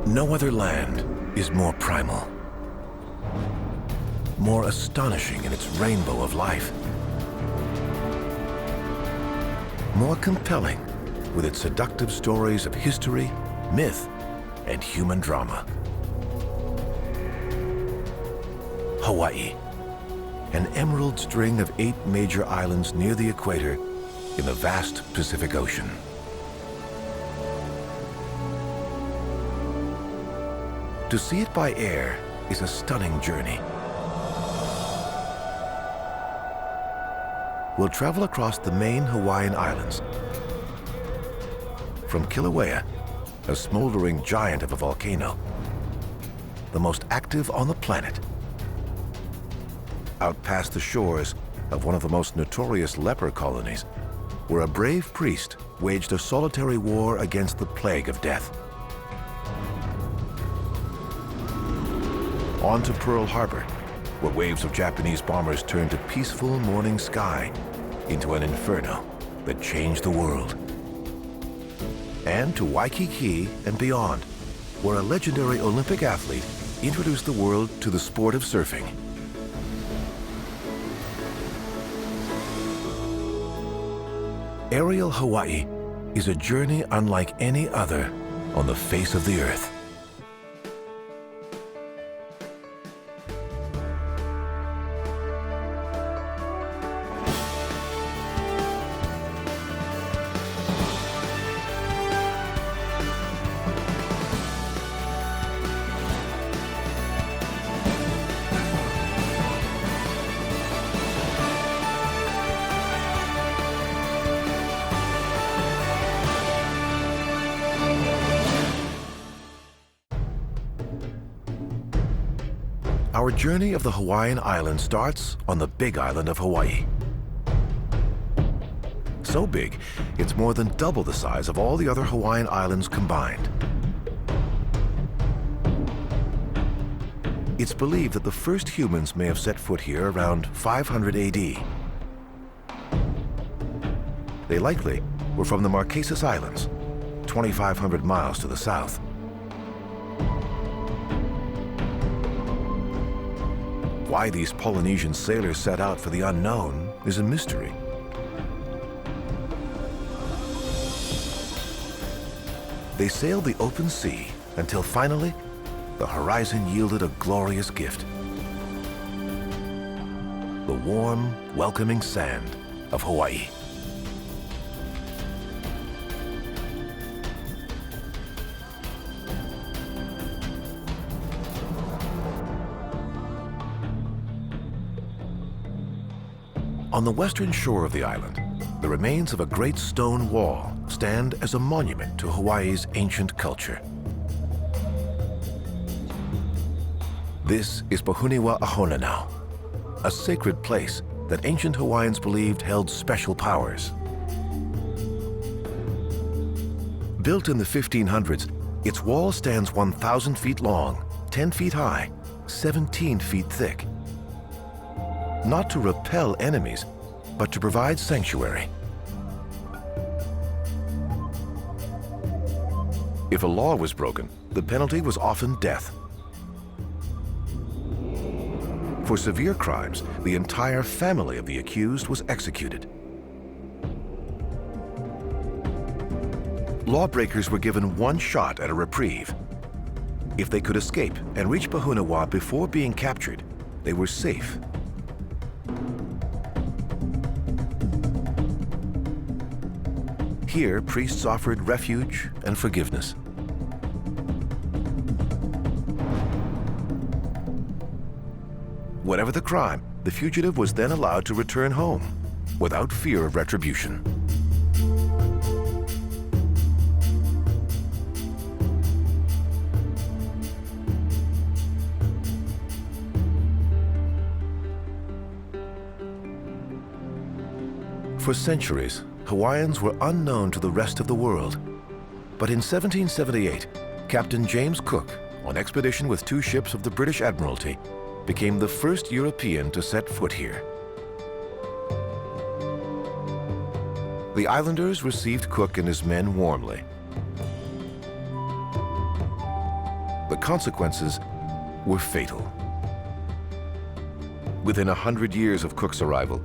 No other land is more primal, more astonishing in its rainbow of life, more compelling with its seductive stories of history, myth, and human drama. Hawaii, an emerald string of 8 major islands near the equator in the vast Pacific Ocean. To see it by air is a stunning journey. We'll travel across the main Hawaiian Islands. From Kilauea, a smoldering giant of a volcano, the most active on the planet, out past the shores of one of the most notorious leper colonies, where a brave priest waged a solitary war against the plague of death. On to Pearl Harbor, where waves of Japanese bombers turned a peaceful morning sky into an inferno that changed the world. And to Waikiki and beyond, where a legendary Olympic athlete introduced the world to the sport of surfing. Aerial Hawaii is a journey unlike any other on the face of the earth. Our journey of the Hawaiian Islands starts on the big island of Hawaii. So big, it's more than double the size of all the other Hawaiian islands combined. It's believed that the first humans may have set foot here around 500 AD. They likely were from the Marquesas Islands, 2,500 miles to the south. Why these Polynesian sailors set out for the unknown is a mystery. They sailed the open sea until finally, the horizon yielded a glorious gift. The warm, welcoming sand of Hawaii. On the western shore of the island, the remains of a great stone wall stand as a monument to Hawaii's ancient culture. This is Pohuniwa Ahonanau, a sacred place that ancient Hawaiians believed held special powers. Built in the 1500s, its wall stands 1,000 feet long, 10 feet high, 17 feet thick. Not to repel enemies, but to provide sanctuary. If a law was broken, the penalty was often death. For severe crimes, the entire family of the accused was executed. Lawbreakers were given one shot at a reprieve. If they could escape and reach Pohuniwa before being captured, they were safe. Here, priests offered refuge and forgiveness. Whatever the crime, the fugitive was then allowed to return home without fear of retribution. For centuries, Hawaiians were unknown to the rest of the world. But in 1778, Captain James Cook, on expedition with 2 ships of the British Admiralty, became the first European to set foot here. The islanders received Cook and his men warmly. consequences were fatal. Within 100 years of Cook's arrival,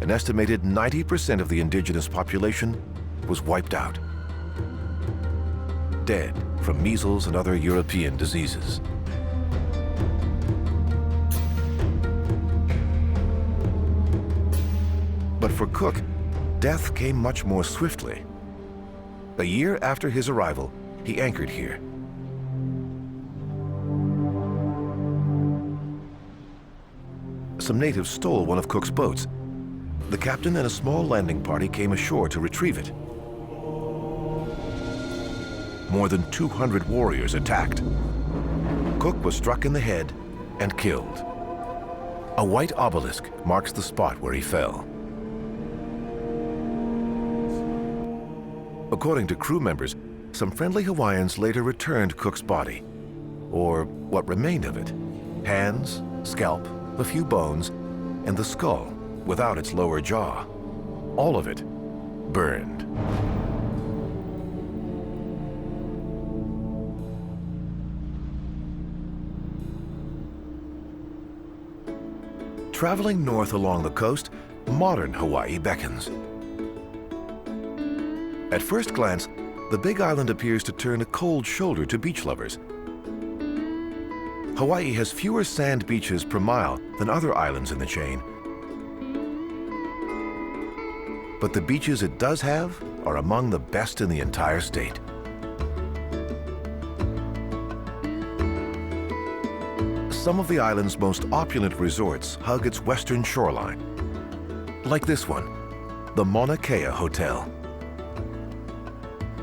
an estimated 90% of the indigenous population was wiped out, dead from measles and other European diseases. But for Cook, death came much more swiftly. A year after his arrival, he anchored here. Some natives stole one of Cook's boats. The captain and a small landing party came ashore to retrieve it. More than 200 warriors attacked. Cook was struck in the head and killed. A white obelisk marks the spot where he fell. According to crew members, some friendly Hawaiians later returned Cook's body, or what remained of it: hands, scalp, a few bones, and the skull without its lower jaw. All of it burned. Traveling north along the coast, modern Hawaii beckons. At first glance, the Big Island appears to turn a cold shoulder to beach lovers. Hawaii has fewer sand beaches per mile than other islands in the chain. But the beaches it does have are among the best in the entire state. Some of the island's most opulent resorts hug its western shoreline, like this one, the Mauna Kea Hotel.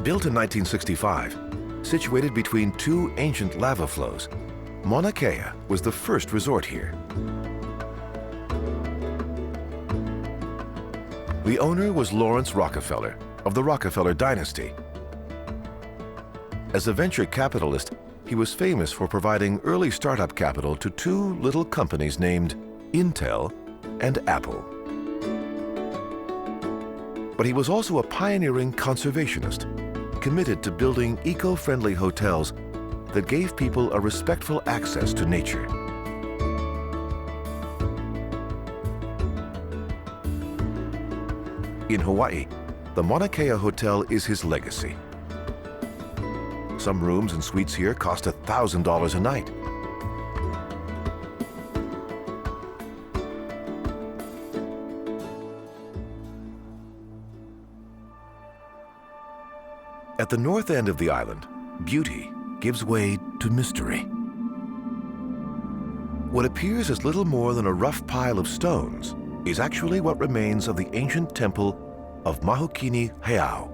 Built in 1965, situated between two ancient lava flows, Mauna Kea was the first resort here. The owner was Lawrence Rockefeller of the Rockefeller dynasty. As a venture capitalist, he was famous for providing early startup capital to two little companies named Intel and Apple. But he was also a pioneering conservationist, committed to building eco-friendly hotels that gave people a respectful access to nature. In Hawaii, the Mauna Kea Hotel is his legacy. Some rooms and suites here cost $1,000 a night. At the north end of the island, beauty gives way to mystery. What appears as little more than a rough pile of stones is actually what remains of the ancient temple of Mahukini Heiau.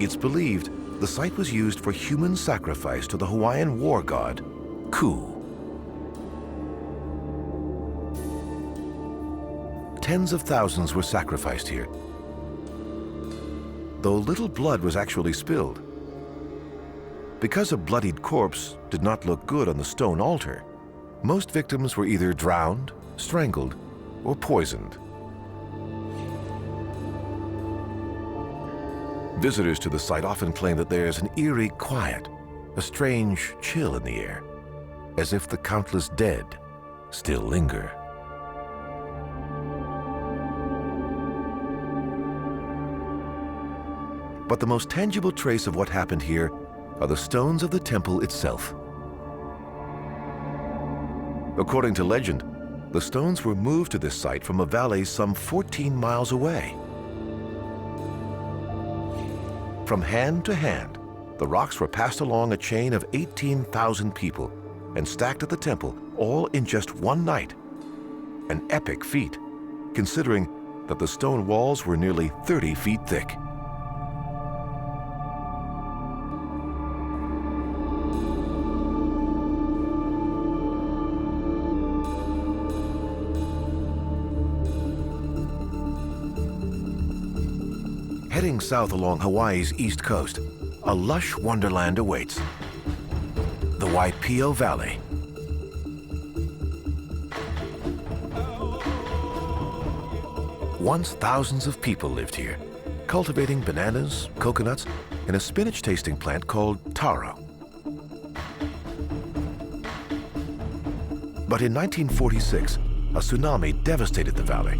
It's believed the site was used for human sacrifice to the Hawaiian war god, Ku. Tens of thousands were sacrificed here, though little blood was actually spilled. Because a bloodied corpse did not look good on the stone altar, most victims were either drowned, strangled, or poisoned. Visitors to the site often claim that there is an eerie quiet, a strange chill in the air, as if the countless dead still linger. But the most tangible trace of what happened here are the stones of the temple itself. According to legend, the stones were moved to this site from a valley some 14 miles away. From hand to hand, the rocks were passed along a chain of 18,000 people and stacked at the temple, all in just one night. An epic feat, considering that the stone walls were nearly 30 feet thick. Heading south along Hawaii's east coast, a lush wonderland awaits. The Waipio Valley. Once thousands of people lived here, cultivating bananas, coconuts, and a spinach-tasting plant called taro. But in 1946, a tsunami devastated the valley.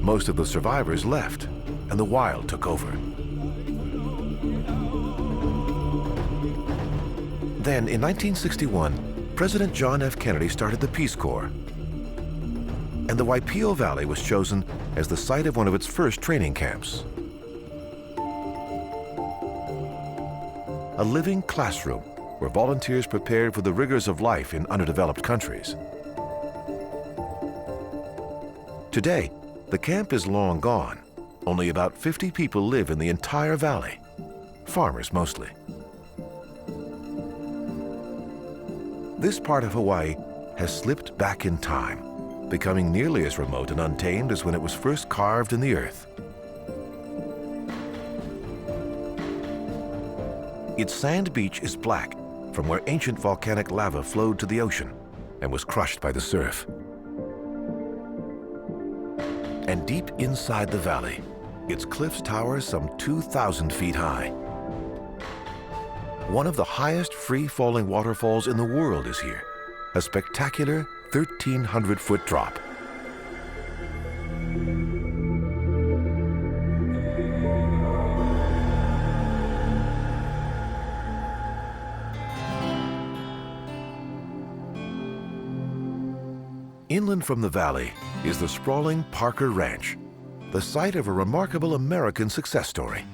Most of the survivors left, and the wild took over. Then, in 1961, President John F. Kennedy started the Peace Corps, and the Waipio Valley was chosen as the site of one of its first training camps. A living classroom where volunteers prepared for the rigors of life in underdeveloped countries. Today, the camp is long gone. Only about 50 people live in the entire valley, farmers mostly. This part of Hawaii has slipped back in time, becoming nearly as remote and untamed as when it was first carved in the earth. Its sand beach is black from where ancient volcanic lava flowed to the ocean and was crushed by the surf. And deep inside the valley, its cliffs tower some 2,000 feet high. One of the highest free-falling waterfalls in the world is here, a spectacular 1,300-foot drop. Inland from the valley is the sprawling Parker Ranch, the site of a remarkable American success story.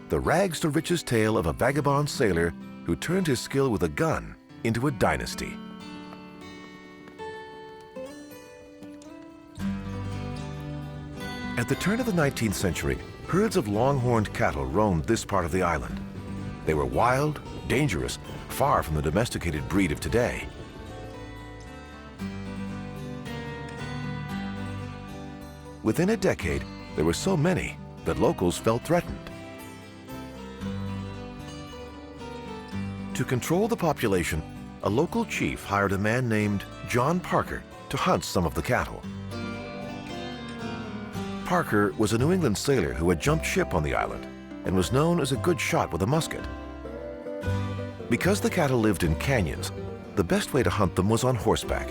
The rags-to-riches tale of a vagabond sailor who turned his skill with a gun into a dynasty. At the turn of the 19th century, herds of longhorned cattle roamed this part of the island. They were wild, dangerous, far from the domesticated breed of today. Within a decade, there were so many that locals felt threatened. To control the population, a local chief hired a man named John Parker to hunt some of the cattle. Parker was a New England sailor who had jumped ship on the island and was known as a good shot with a musket. Because the cattle lived in canyons, the best way to hunt them was on horseback.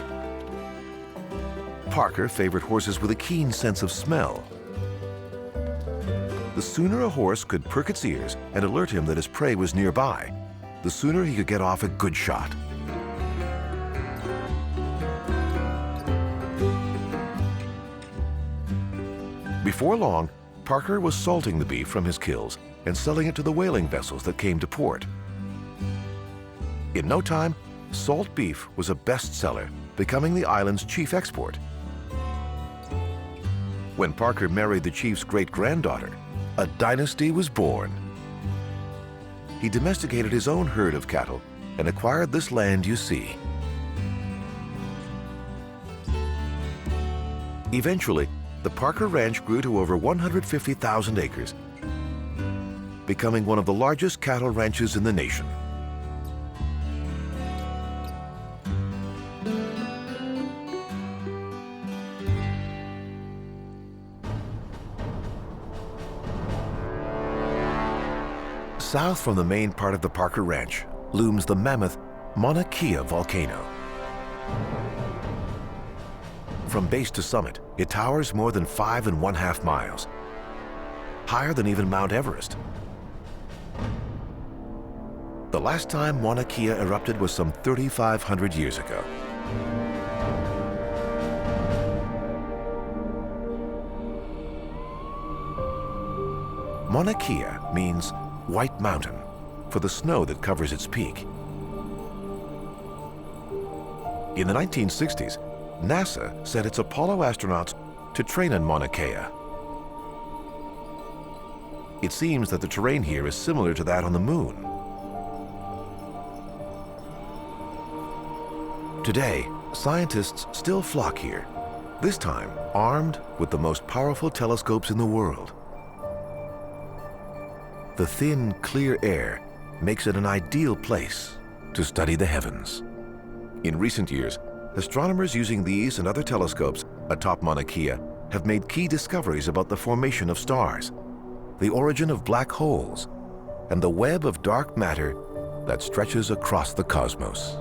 Parker favored horses with a keen sense of smell. The sooner a horse could perk its ears and alert him that his prey was nearby, the sooner he could get off a good shot. Before long, Parker was salting the beef from his kills and selling it to the whaling vessels that came to port. In no time, salt beef was a bestseller, becoming the island's chief export. When Parker married the chief's great-granddaughter, a dynasty was born. He domesticated his own herd of cattle and acquired this land you see. Eventually, the Parker Ranch grew to over 150,000 acres, becoming one of the largest cattle ranches in the nation. South from the main part of the Parker Ranch looms the mammoth Mauna Kea volcano. From base to summit, it towers more than 5½ miles, higher than even Mount Everest. The last time Mauna Kea erupted was some 3,500 years ago. Mauna Kea means White Mountain for the snow that covers its peak. In the 1960s, NASA sent its Apollo astronauts to train on Mauna Kea. It seems that the terrain here is similar to that on the moon. Today, scientists still flock here, this time armed with the most powerful telescopes in the world. The thin, clear air makes it an ideal place to study the heavens. In recent years, astronomers using these and other telescopes atop Mauna Kea have made key discoveries about the formation of stars, the origin of black holes, and the web of dark matter that stretches across the cosmos.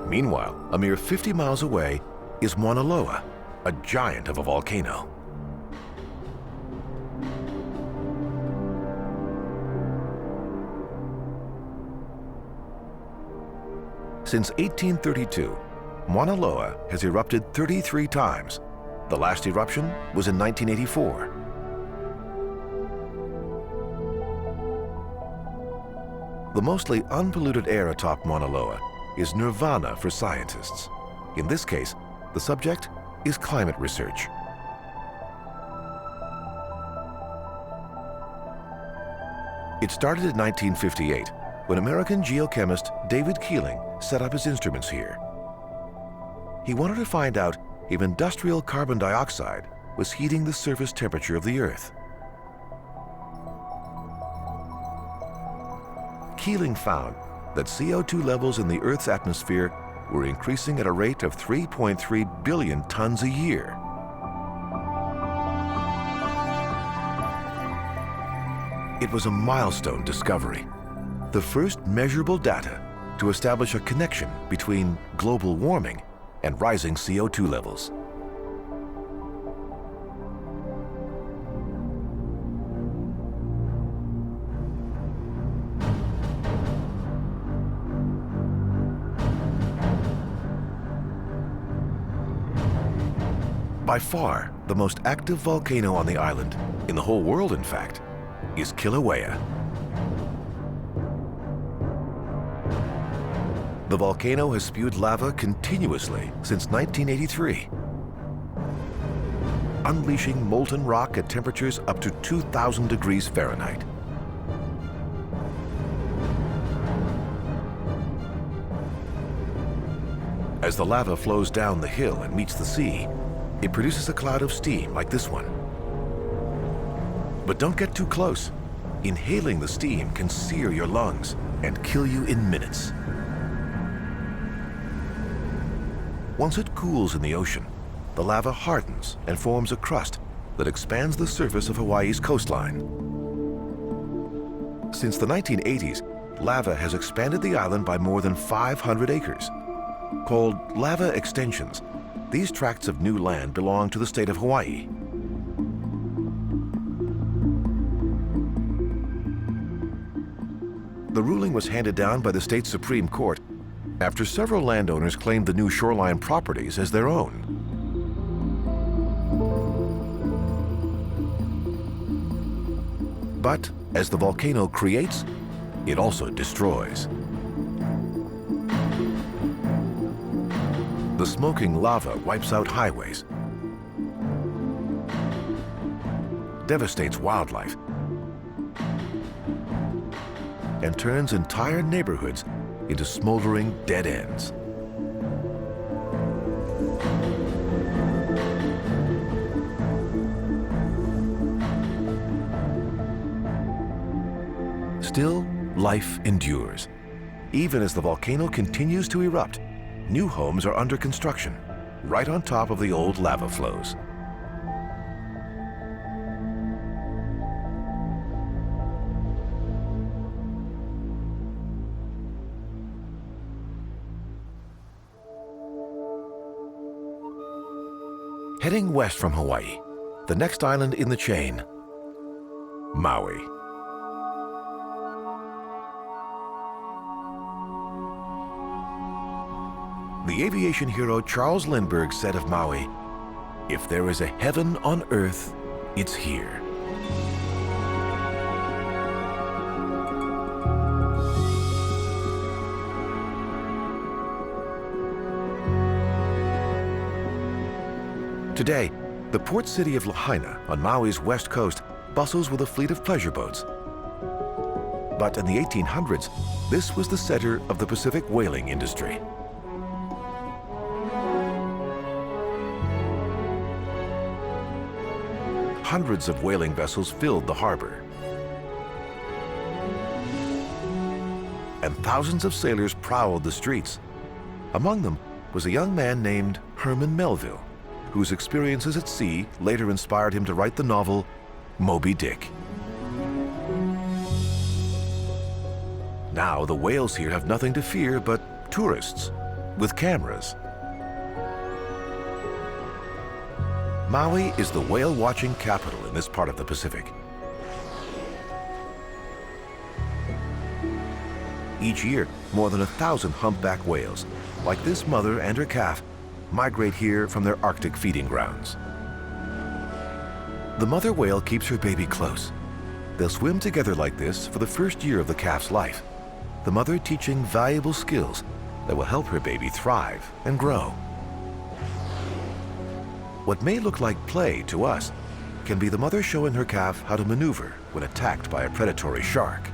Meanwhile, a mere 50 miles away is Mauna Loa, a giant of a volcano. Since 1832, Mauna Loa has erupted 33 times. The last eruption was in 1984. The mostly unpolluted air atop Mauna Loa is nirvana for scientists. In this case, the subject is climate research. It started in 1958 when American geochemist David Keeling set up his instruments here. He wanted to find out if industrial carbon dioxide was heating the surface temperature of the Earth. Keeling found that CO2 levels in the Earth's atmosphere were increasing at a rate of 3.3 billion tons a year. It was a milestone discovery, the first measurable data to establish a connection between global warming and rising CO2 levels. By far, the most active volcano on the island, in the whole world in fact, is Kilauea. The volcano has spewed lava continuously since 1983, unleashing molten rock at temperatures up to 2,000 degrees Fahrenheit. As the lava flows down the hill and meets the sea, it produces a cloud of steam like this one. But don't get too close. Inhaling the steam can sear your lungs and kill you in minutes. Once it cools in the ocean, the lava hardens and forms a crust that expands the surface of Hawaii's coastline. Since the 1980s, lava has expanded the island by more than 500 acres. Called lava extensions, these tracts of new land belong to the state of Hawaii. The ruling was handed down by the state Supreme Court after several landowners claimed the new shoreline properties as their own. But as the volcano creates, it also destroys. The smoking lava wipes out highways, devastates wildlife, and turns entire neighborhoods into smoldering dead ends. Still, life endures. Even as the volcano continues to erupt, new homes are under construction, right on top of the old lava flows. Heading west from Hawaii, the next island in the chain, Maui. The aviation hero Charles Lindbergh said of Maui, "If there is a heaven on earth, it's here." Today, the port city of Lahaina on Maui's west coast bustles with a fleet of pleasure boats. But in the 1800s, this was the center of the Pacific whaling industry. Hundreds of whaling vessels filled the harbor. and thousands of sailors prowled the streets. Among them was a young man named Herman Melville, whose experiences at sea later inspired him to write the novel Moby Dick. Now the whales here have nothing to fear but tourists with cameras. Maui is the whale-watching capital in this part of the Pacific. Each year, more than 1,000 humpback whales, like this mother and her calf, migrate here from their Arctic feeding grounds. The mother whale keeps her baby close. They'll swim together like this for the first year of the calf's life, the mother teaching valuable skills that will help her baby thrive and grow. What may look like play to us can be the mother showing her calf how to maneuver when attacked by a predatory shark.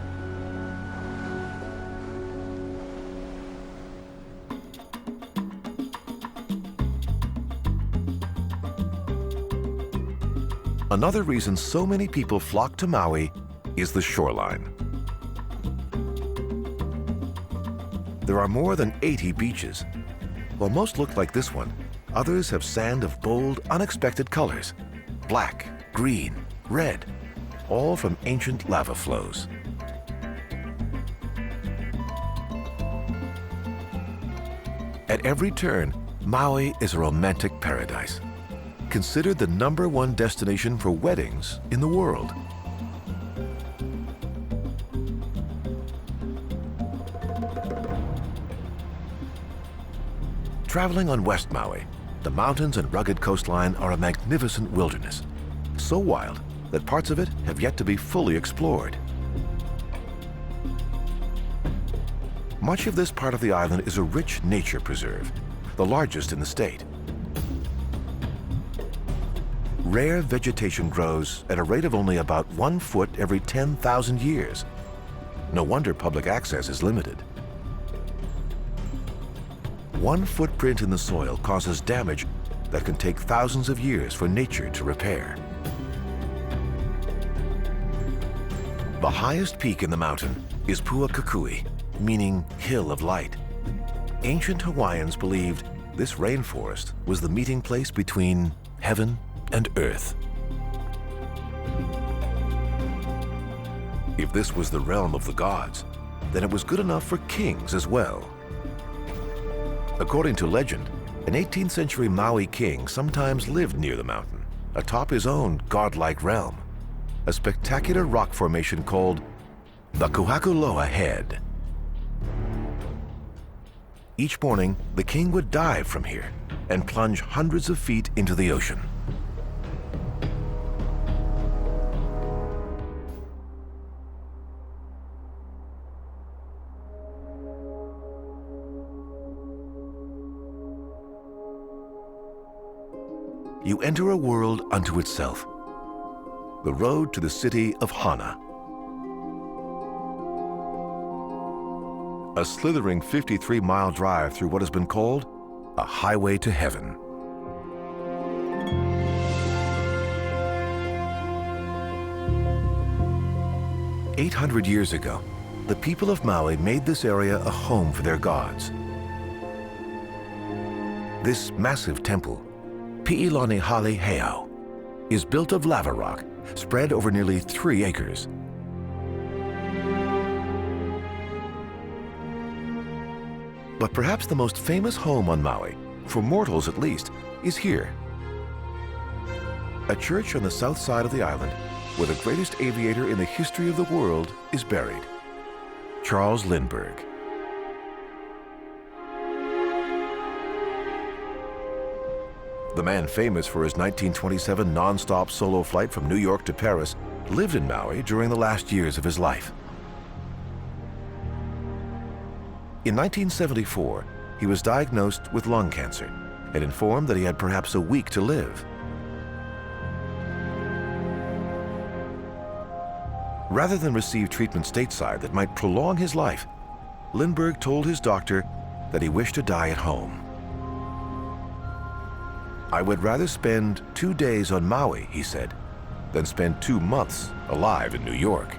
Another reason so many people flock to Maui is the shoreline. There are more than 80 beaches. While most look like this one, others have sand of bold, unexpected colors: black, green, red, all from ancient lava flows. At every turn, Maui is a romantic paradise, considered the #1 destination for weddings in the world. Traveling on West Maui, the mountains and rugged coastline are a magnificent wilderness, so wild that parts of it have yet to be fully explored. Much of this part of the island is a rich nature preserve, the largest in the state. Rare vegetation grows at a rate of only about 1 foot every 10,000 years. No wonder public access is limited. One footprint in the soil causes damage that can take thousands of years for nature to repair. The highest peak in the mountain is Puakakui, meaning Hill of Light. Ancient Hawaiians believed this rainforest was the meeting place between heaven and earth. If this was the realm of the gods, then it was good enough for kings as well. According to legend, an 18th century Maui king sometimes lived near the mountain, atop his own godlike realm, a spectacular rock formation called the Kuhakuloa Head. Each morning, the king would dive from here and plunge hundreds of feet into the ocean. You enter a world unto itself, the road to the city of Hana. A slithering 53-mile drive through what has been called a highway to heaven. "800 years ago, the people of Maui made this area a home for their gods. This massive temple, Pi'ilani Hale Heiau, is built of lava rock spread over nearly 3 acres. But perhaps the most famous home on Maui, for mortals at least, is here. A church on the south side of the island where the greatest aviator in the history of the world is buried, Charles Lindbergh. The man famous for his 1927 non-stop solo flight from New York to Paris lived in Maui during the last years of his life. In 1974, he was diagnosed with lung cancer and informed that he had perhaps a week to live. Rather than receive treatment stateside that might prolong his life, Lindbergh told his doctor that he wished to die at home. "I would rather spend 2 days on Maui," he said, "than spend 2 months alive in New York."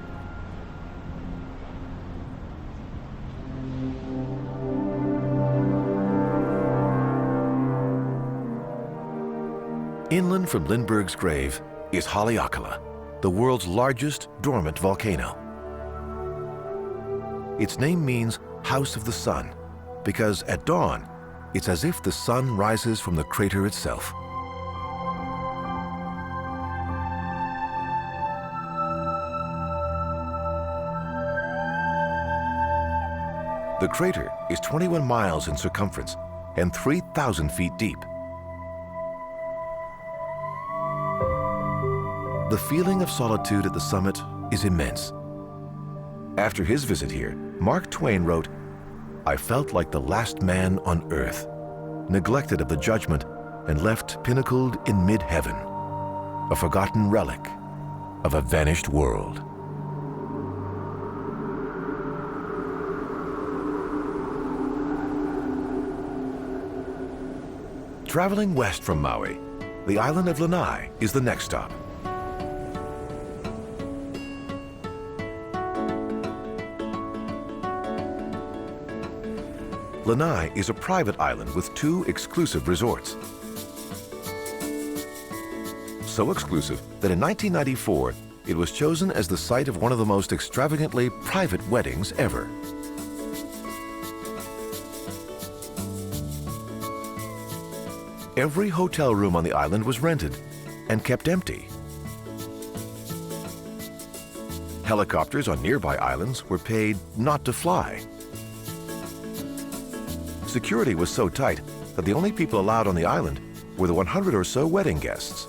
Inland from Lindbergh's grave is Haleakala, the world's largest dormant volcano. Its name means House of the Sun because at dawn, it's as if the sun rises from the crater itself. The crater is 21 miles in circumference and 3,000 feet deep. The feeling of solitude at the summit is immense. After his visit here, Mark Twain wrote, "I felt like the last man on earth, neglected of the judgment and left pinnacled in mid-heaven, a forgotten relic of a vanished world." Traveling west from Maui, the island of Lanai is the next stop. Lanai is a private island with 2 exclusive resorts. So exclusive that in 1994, it was chosen as the site of one of the most extravagantly private weddings ever. Every hotel room on the island was rented and kept empty. Helicopters on nearby islands were paid not to fly. Security was so tight that the only people allowed on the island were the 100 or so wedding guests.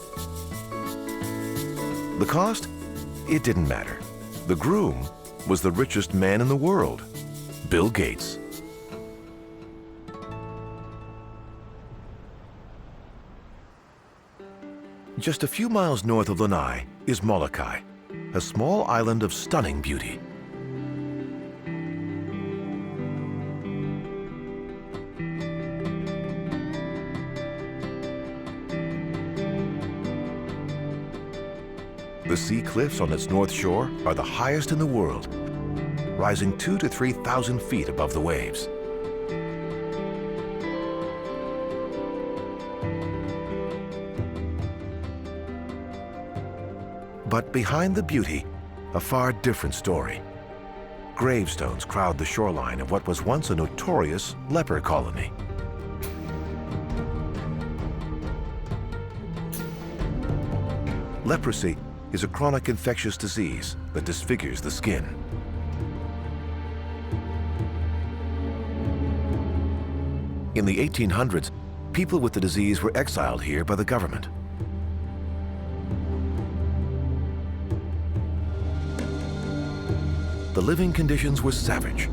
The cost? It didn't matter. The groom was the richest man in the world, Bill Gates. Just a few miles north of Lanai is Molokai, a small island of stunning beauty. The sea cliffs on its north shore are the highest in the world, rising 2,000 to 3,000 feet above the waves. But behind the beauty, a far different story. Gravestones crowd the shoreline of what was once a notorious leper colony. Leprosy is a chronic infectious disease that disfigures the skin. In the 1800s, people with the disease were exiled here by the government. The living conditions were savage.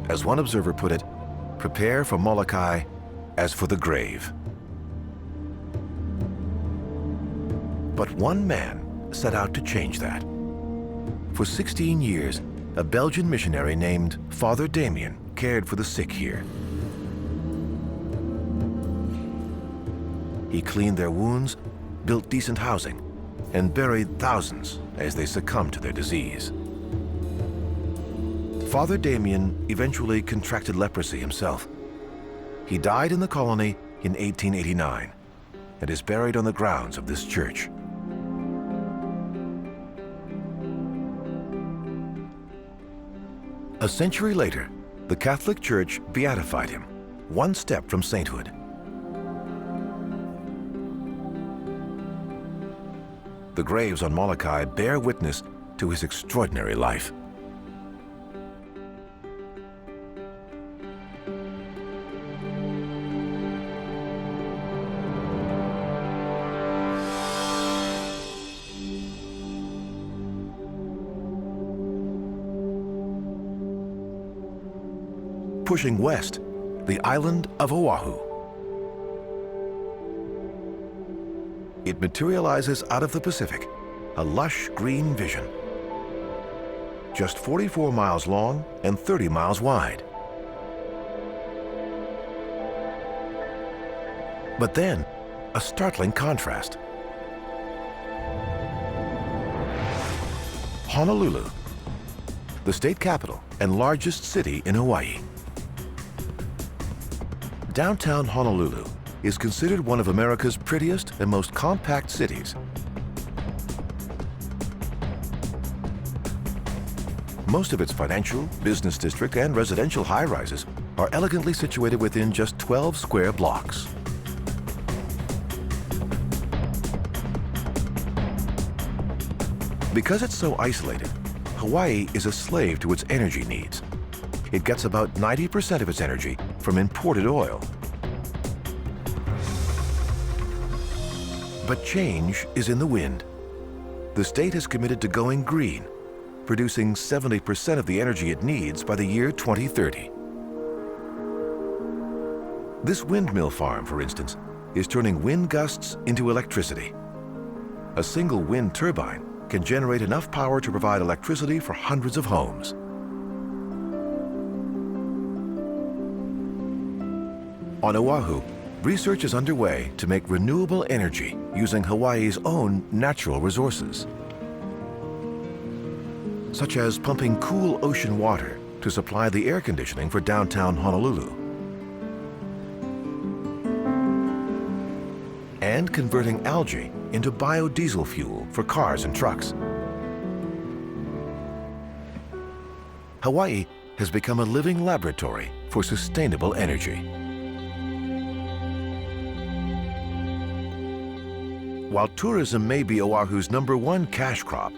As one observer put it, prepare for Molokai as for the grave. But one man set out to change that. For 16 years, a Belgian missionary named Father Damien cared for the sick here. He cleaned their wounds, built decent housing, and buried thousands as they succumbed to their disease. Father Damien eventually contracted leprosy himself. He died in the colony in 1889 and is buried on the grounds of this church. A century later, the Catholic Church beatified him, one step from sainthood. The graves on Molokai bear witness to his extraordinary life. Pushing west, the island of Oahu. It materializes out of the Pacific, a lush green vision. Just 44 miles long and 30 miles wide. But then, a startling contrast. Honolulu, the state capital and largest city in Hawaii. Downtown Honolulu is considered one of America's prettiest and most compact cities. Most of its financial, business district, and residential high-rises are elegantly situated within just 12 square blocks. Because it's so isolated, Hawaii is a slave to its energy needs. It gets about 90% of its energy from imported oil. But change is in the wind. The state has committed to going green, producing 70% of the energy it needs by the year 2030. This windmill farm, for instance, is turning wind gusts into electricity. A single wind turbine can generate enough power to provide electricity for hundreds of homes. On Oahu, research is underway to make renewable energy using Hawaii's own natural resources, such as pumping cool ocean water to supply the air conditioning for downtown Honolulu, and converting algae into biodiesel fuel for cars and trucks. Hawaii has become a living laboratory for sustainable energy. While tourism may be Oahu's #1 cash crop,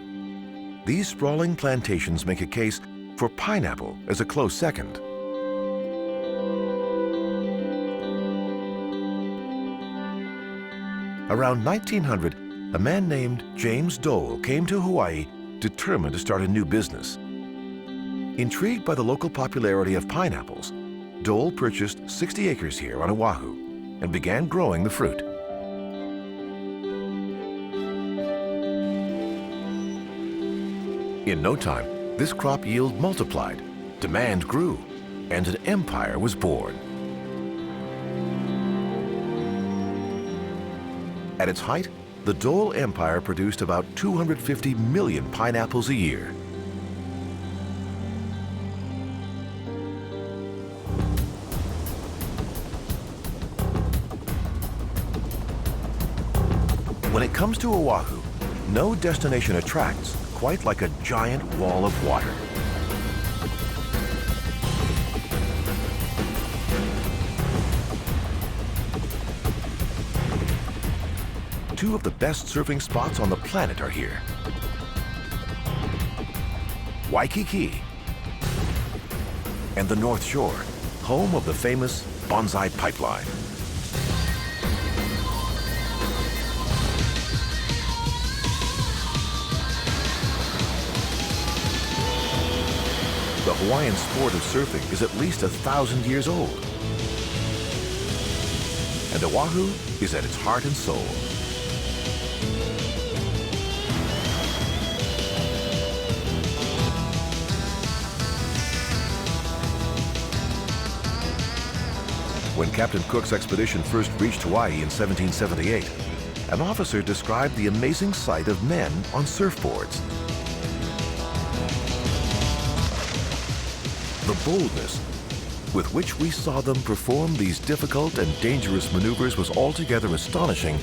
these sprawling plantations make a case for pineapple as a close second. Around 1900, a man named James Dole came to Hawaii determined to start a new business. Intrigued by the local popularity of pineapples, Dole purchased 60 acres here on Oahu and began growing the fruit. In no time, this crop yield multiplied, demand grew, and an empire was born. At its height, the Dole Empire produced about 250 million pineapples a year. When it comes to Oahu, no destination attracts quite like a giant wall of water. Two of the best surfing spots on the planet are here. Waikiki and the North Shore, home of the famous Bonsai Pipeline. The Hawaiian sport of surfing is at least 1,000 years old. And Oahu is at its heart and soul. When Captain Cook's expedition first reached Hawaii in 1778, an officer described the amazing sight of men on surfboards. The boldness with which we saw them perform these difficult and dangerous maneuvers was altogether astonishing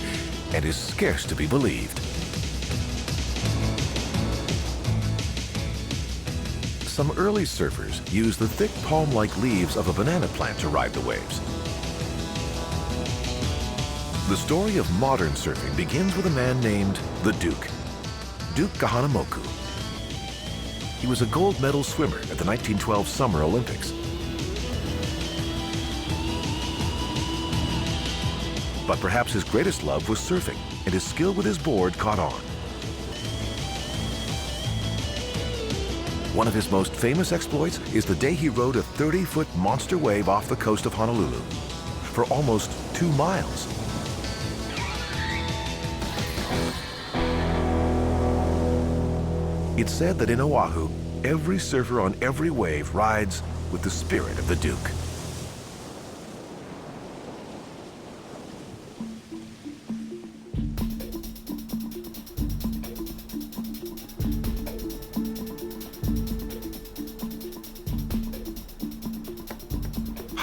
and is scarce to be believed. Some early surfers used the thick palm-like leaves of a banana plant to ride the waves. The story of modern surfing begins with a man named the Duke, Duke Kahanamoku. He was a gold medal swimmer at the 1912 Summer Olympics. But perhaps his greatest love was surfing, and his skill with his board caught on. One of his most famous exploits is the day he rode a 30-foot monster wave off the coast of Honolulu for almost 2 miles. It's said that in Oahu, every surfer on every wave rides with the spirit of the Duke.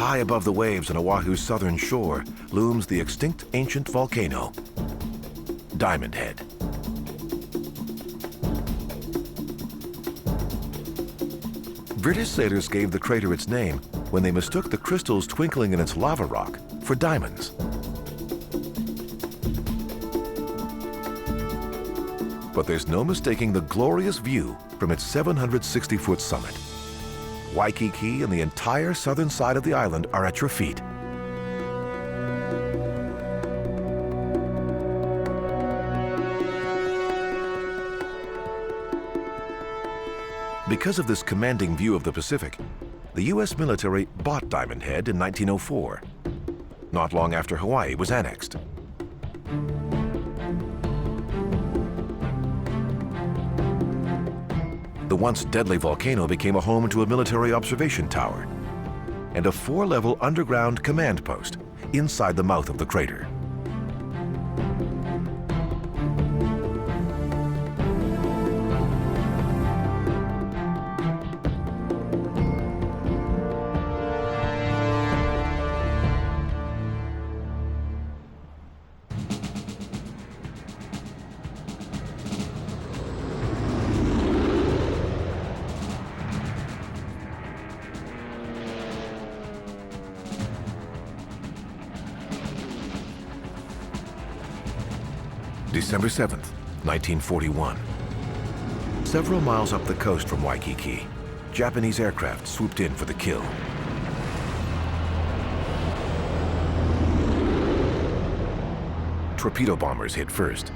High above the waves on Oahu's southern shore looms the extinct ancient volcano, Diamond Head. British sailors gave the crater its name when they mistook the crystals twinkling in its lava rock for diamonds. But there's no mistaking the glorious view from its 760-foot summit. Waikiki and the entire southern side of the island are at your feet. Because of this commanding view of the Pacific, the U.S. military bought Diamond Head in 1904, not long after Hawaii was annexed. The once deadly volcano became a home to a military observation tower and a 4-level underground command post inside the mouth of the crater. December 7th, 1941. Several miles up the coast from Waikiki, Japanese aircraft swooped in for the kill. Torpedo bombers hit first,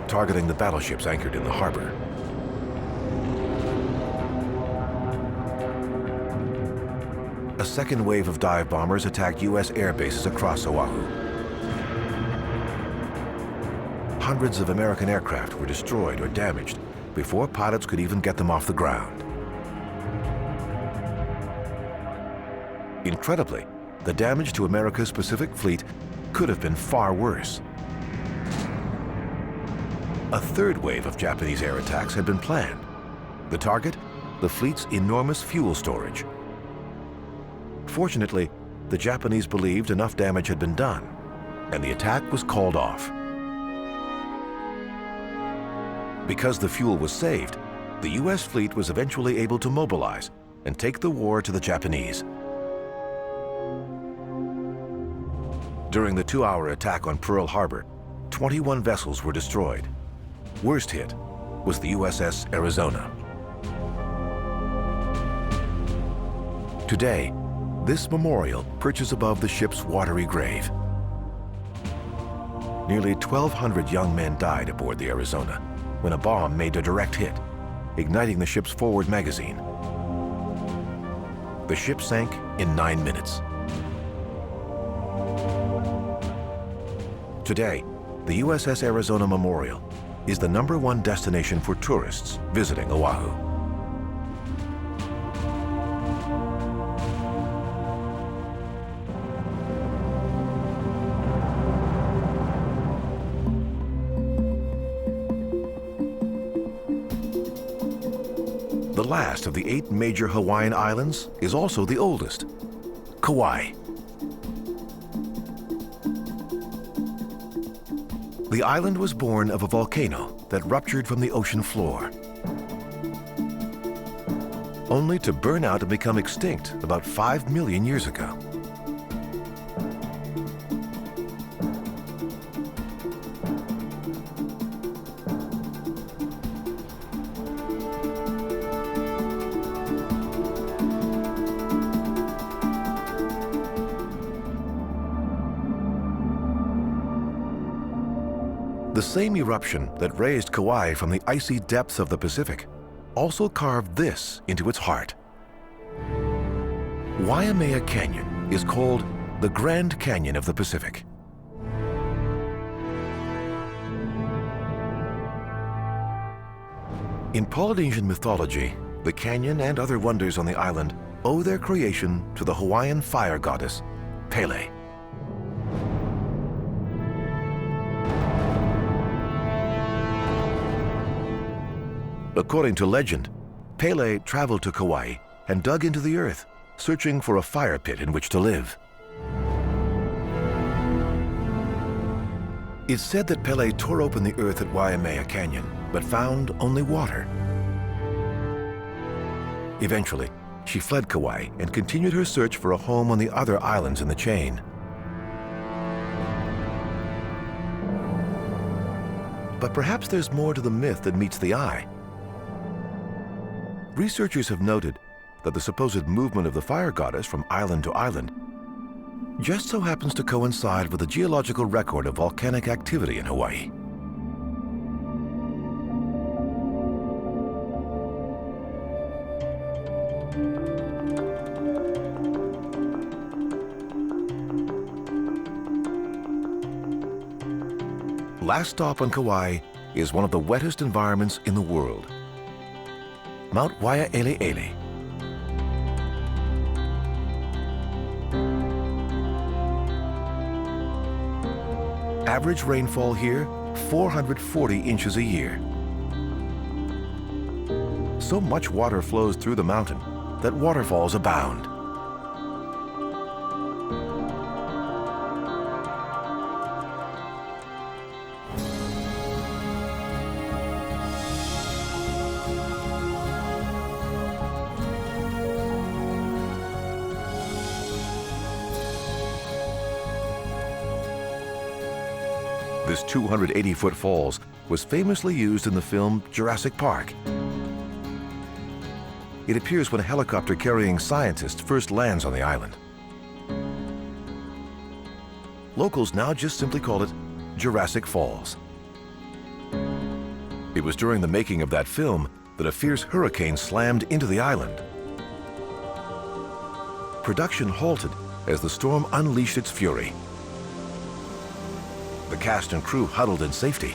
targeting the battleships anchored in the harbor. A second wave of dive bombers attacked U.S. air bases across Oahu. Hundreds of American aircraft were destroyed or damaged before pilots could even get them off the ground. Incredibly, the damage to America's Pacific Fleet could have been far worse. A third wave of Japanese air attacks had been planned. The target? The fleet's enormous fuel storage. Fortunately, the Japanese believed enough damage had been done, and the attack was called off. Because the fuel was saved, the U.S. fleet was eventually able to mobilize and take the war to the Japanese. During the 2-hour attack on Pearl Harbor, 21 vessels were destroyed. Worst hit was the USS Arizona. Today, this memorial perches above the ship's watery grave. Nearly 1,200 young men died aboard the Arizona when a bomb made a direct hit, igniting the ship's forward magazine. The ship sank in 9 minutes. Today, the USS Arizona Memorial is the #1 destination for tourists visiting Oahu. The last of the 8 major Hawaiian islands is also the oldest, Kauai. The island was born of a volcano that ruptured from the ocean floor, only to burn out and become extinct about 5 million years ago. The same eruption that raised Kauai from the icy depths of the Pacific also carved this into its heart. Waimea Canyon is called the Grand Canyon of the Pacific. In Polynesian mythology, the canyon and other wonders on the island owe their creation to the Hawaiian fire goddess, Pele. According to legend, Pele traveled to Kauai and dug into the earth, searching for a fire pit in which to live. It's said that Pele tore open the earth at Waimea Canyon, but found only water. Eventually, she fled Kauai and continued her search for a home on the other islands in the chain. But perhaps there's more to the myth than meets the eye. Researchers have noted that the supposed movement of the fire goddess from island to island just so happens to coincide with the geological record of volcanic activity in Hawaii. Last stop on Kauai is one of the wettest environments in the world, Mount Waiaʻeleʻele. Average rainfall here, 440 inches a year. So much water flows through the mountain that waterfalls abound. This 280-foot falls was famously used in the film Jurassic Park. It appears when a helicopter carrying scientists first lands on the island. Locals now just simply call it Jurassic Falls. It was during the making of that film that a fierce hurricane slammed into the island. Production halted as the storm unleashed its fury. The cast and crew huddled in safety.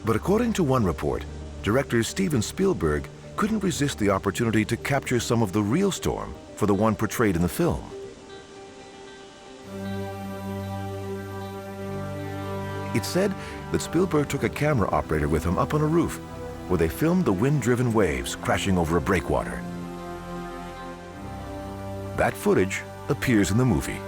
But according to one report, director Steven Spielberg couldn't resist the opportunity to capture some of the real storm for the one portrayed in the film. It's said that Spielberg took a camera operator with him up on a roof where they filmed the wind-driven waves crashing over a breakwater. That footage appears in the movie.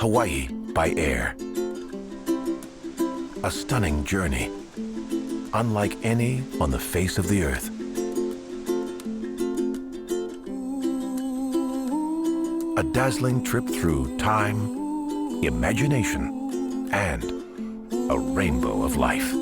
Hawaii by air. A stunning journey, unlike any on the face of the earth. A dazzling trip through time, imagination, and a rainbow of life.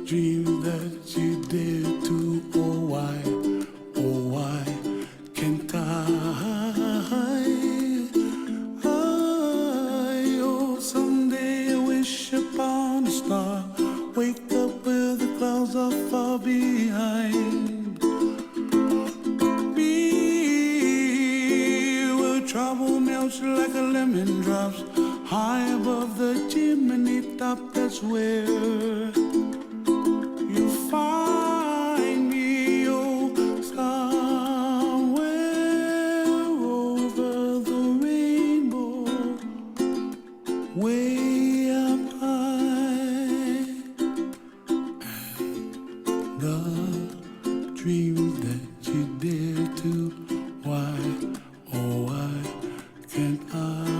Dreams that you dare to, oh why, treetops, high above the chimney top, that's where you find me, oh, somewhere over the rainbow, way up high. And the dreams that you dare to, why, oh, why can't I?